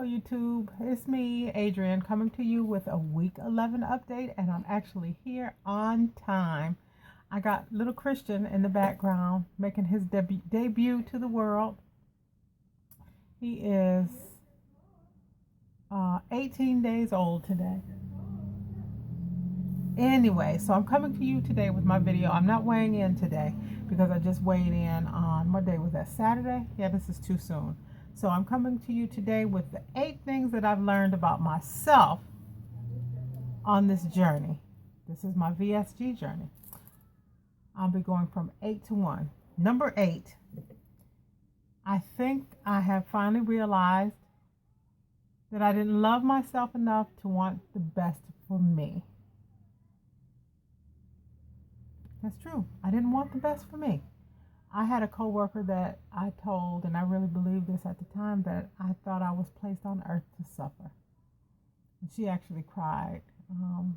Hello YouTube, it's me, Adrian, coming to you with a week 11 update, and I'm actually here on time. I got little Christian in the background making his debut to the world. He is 18 days old today. Anyway, so I'm coming to you today with my video. I'm not weighing in today because I just weighed in on, what day was that, Saturday? Yeah, this is too soon. So I'm coming to you today with the 8 things that I've learned about myself on this journey. This is my VSG journey. I'll be going from 8 to 1. Number 8, I think I have finally realized that I didn't love myself enough to want the best for me. That's true. I didn't want the best for me. I had a coworker that I told, and I really believed this at the time, that I thought I was placed on earth to suffer. And she actually cried. And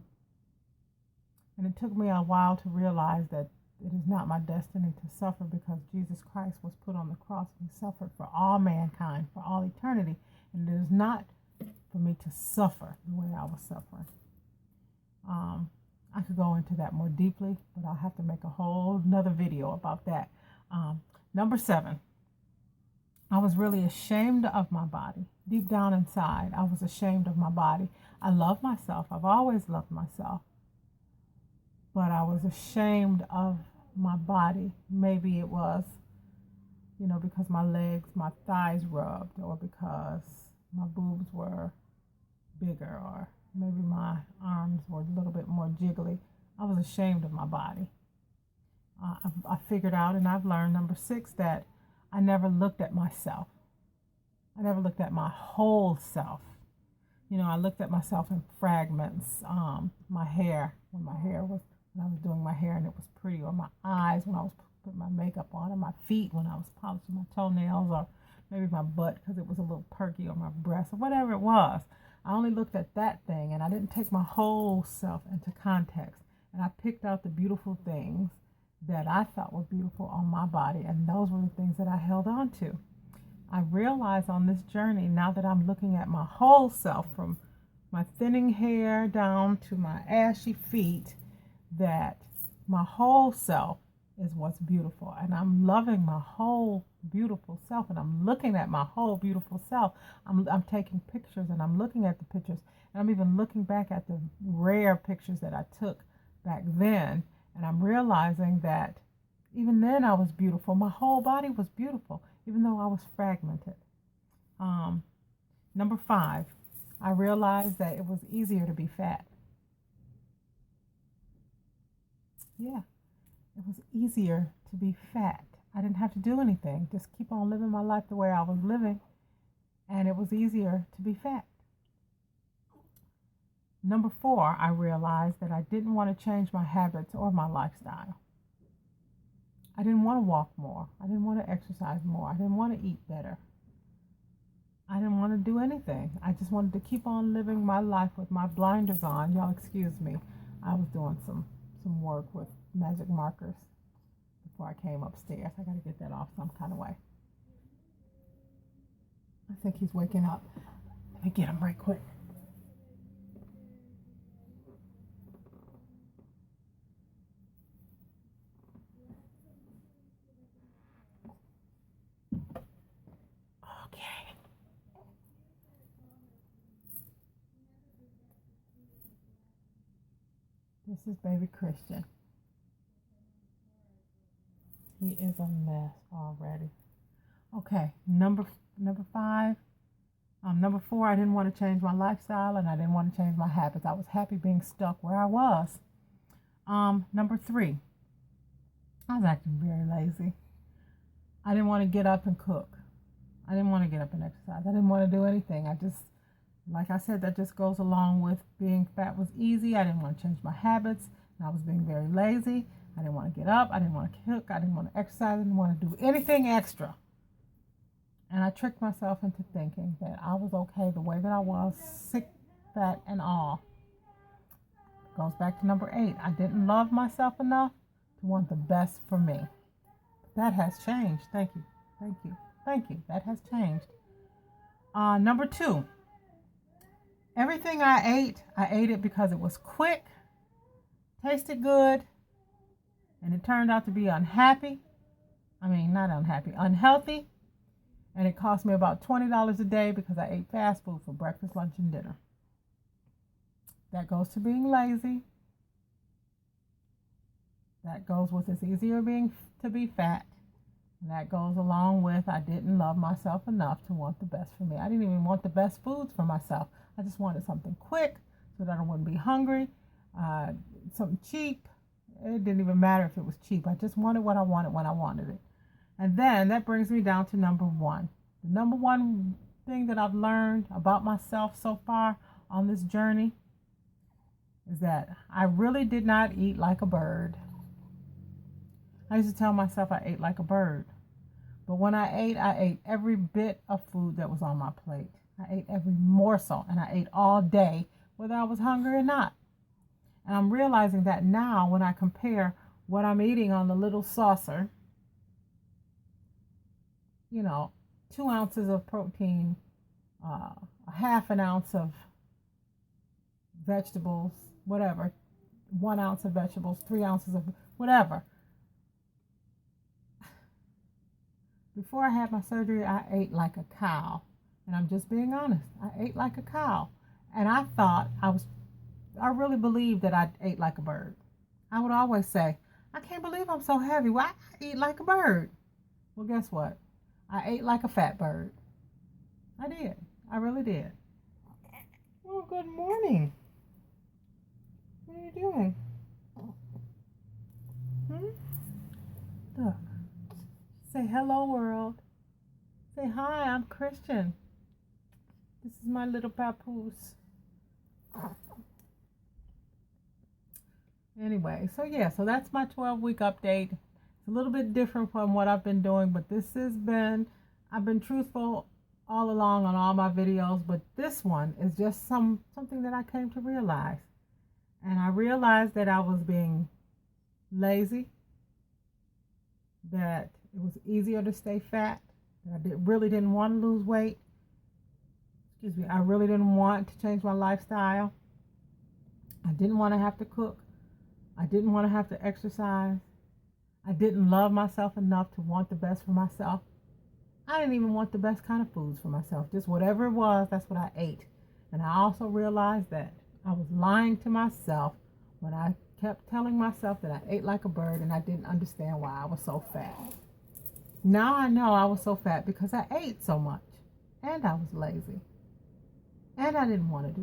it took me a while to realize that it is not my destiny to suffer, because Jesus Christ was put on the cross and he suffered for all mankind, for all eternity. And it is not for me to suffer the way I was suffering. I could go into that more deeply, but I'll have to make a whole nother video about that. Number 7, I was really ashamed of my body. Deep down inside, I was ashamed of my body. I love myself. I've always loved myself. But I was ashamed of my body. Maybe it was, because my legs, my thighs rubbed, or because my boobs were bigger, or maybe my arms were a little bit more jiggly. I was ashamed of my body. I figured out, and I've learned, number 6, that I never looked at myself. I never looked at my whole self. I looked at myself in fragments. My hair, when I was doing my hair and it was pretty, or my eyes when I was putting my makeup on, or my feet when I was polishing my toenails, or maybe my butt because it was a little perky, or my breasts, or whatever it was. I only looked at that thing, and I didn't take my whole self into context. And I picked out the beautiful things that I thought were beautiful on my body, and those were the things that I held on to. I realized on this journey, now that I'm looking at my whole self, from my thinning hair down to my ashy feet, that my whole self is what's beautiful, and I'm loving my whole beautiful self, and I'm looking at my whole beautiful self. I'm taking pictures, and I'm looking at the pictures, and I'm even looking back at the rare pictures that I took back then, and I'm realizing that even then I was beautiful. My whole body was beautiful, even though I was fragmented. Number 5, I realized that it was easier to be fat. Yeah, it was easier to be fat. I didn't have to do anything, just keep on living my life the way I was living, and it was easier to be fat. Number 4, I realized that I didn't want to change my habits or my lifestyle. I didn't want to walk more. I didn't want to exercise more. I didn't want to eat better. I didn't want to do anything. I just wanted to keep on living my life with my blinders on. Y'all excuse me. I was doing some work with magic markers before I came upstairs. I got to get that off some kind of way. I think he's waking up. Let me get him right quick. Okay. This is baby Christian. He is a mess already. Okay, number 5. Number 4, I didn't want to change my lifestyle, and I didn't want to change my habits. I was happy being stuck where I was. Number 3, I was acting very lazy. I didn't want to get up and cook. I didn't want to get up and exercise. I didn't want to do anything. Like I said, that just goes along with being fat was easy. I didn't want to change my habits, and I was being very lazy. I didn't want to get up. I didn't want to cook. I didn't want to exercise. I didn't want to do anything extra. And I tricked myself into thinking that I was okay the way that I was, sick, fat, and all. Goes back to number 8. I didn't love myself enough to want the best for me. That has changed. Thank you. That has changed. Number 2, Everything I ate it because it was quick, tasted good, and it turned out to be unhealthy, and it cost me about $20 a day because I ate fast food for breakfast, lunch, and dinner. That goes to being lazy. That goes with it's easier to be fat. And that goes along with I didn't love myself enough to want the best for me. I didn't even want the best foods for myself. I just wanted something quick so that I wouldn't be hungry, something cheap. It didn't even matter if it was cheap. I just wanted what I wanted when I wanted it. And then that brings me down to number one. The number one thing that I've learned about myself so far on this journey is that I really did not eat like a bird. I used to tell myself I ate like a bird. But when I ate every bit of food that was on my plate. I ate every morsel, and I ate all day, whether I was hungry or not. And I'm realizing that now when I compare what I'm eating on the little saucer, 2 ounces of protein, a half an ounce of vegetables, whatever, 1 ounce of vegetables, 3 ounces of whatever. Before I had my surgery, I ate like a cow. And I'm just being honest. I ate like a cow. And I I really believed that I ate like a bird. I would always say, I can't believe I'm so heavy. Why I eat like a bird? Well, guess what? I ate like a fat bird. I did. I really did. Oh, good morning. What are you doing? Look. Say hello, world. Say hi, I'm Christian. This is my little papoose. Anyway, so that's my 12-week update. It's a little bit different from what I've been doing, but I've been truthful all along on all my videos, but this one is just something that I came to realize. And I realized that I was being lazy, that it was easier to stay fat, that I really didn't want to lose weight. I really didn't want to change my lifestyle. I didn't want to have to cook. I didn't want to have to exercise. I didn't love myself enough to want the best for myself. I didn't even want the best kind of foods for myself. Just whatever it was, that's what I ate. And I also realized that I was lying to myself when I kept telling myself that I ate like a bird, and I didn't understand why I was so fat. Now I know I was so fat because I ate so much, and I was lazy, and I didn't want to do